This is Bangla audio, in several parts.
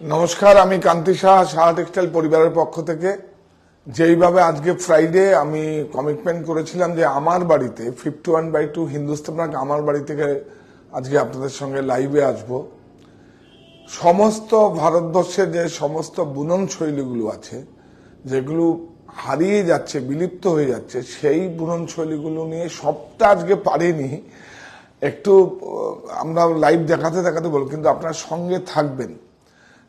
নমস্কার, আমি কান্তি সাহা টেক্সটাইল পরিবারের পক্ষ থেকে যেইভাবে আজকে ফ্রাইডে আমি কমিটমেন্ট করেছিলাম যে আমার বাড়িতে 51/2 হিন্দুস্তান ব্যাংক আমার বাড়ি থেকে আজকে আপনাদের সঙ্গে লাইভে আসব। সমস্ত ভারতবর্ষের যে সমস্ত বুনন শৈলীগুলো আছে, যেগুলো হারিয়ে যাচ্ছে, বিলুপ্ত হয়ে যাচ্ছে, সেই বুনন শৈলীগুলো নিয়ে সবটা আজকে পারিনি। একটু আমরা লাইভ দেখাতে দেখাতে বলবো, কিন্তু আপনার সঙ্গে থাকবেন।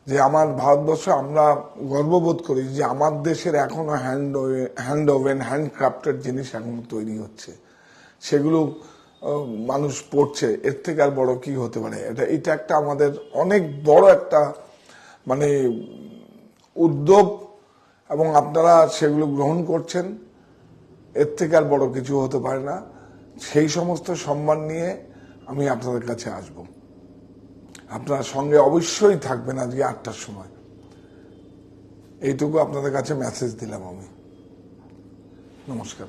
যে আমার ভারতবর্ষে আমরা গর্ববোধ করি যে আমার দেশের এখনো হ্যান্ড ওভেন হ্যান্ডক্রাফটেড জিনিস এখন তৈরি হচ্ছে, সেগুলো মানুষ পড়ছে। এর থেকে আর বড় কি হতে পারে? এটা একটা আমাদের অনেক বড় একটা মানে উদ্যোগ, এবং আপনারা সেগুলো গ্রহণ করছেন। এর থেকে আর বড় কিছু হতে পারে না। সেই সমস্ত সম্মান নিয়ে আমি আপনাদের কাছে আসব। আপনার সঙ্গে অবশ্যই থাকবেন আজকে 8টার সময়। এইটুকু আপনাদের কাছে মেসেজ দিলাম আমি। নমস্কার।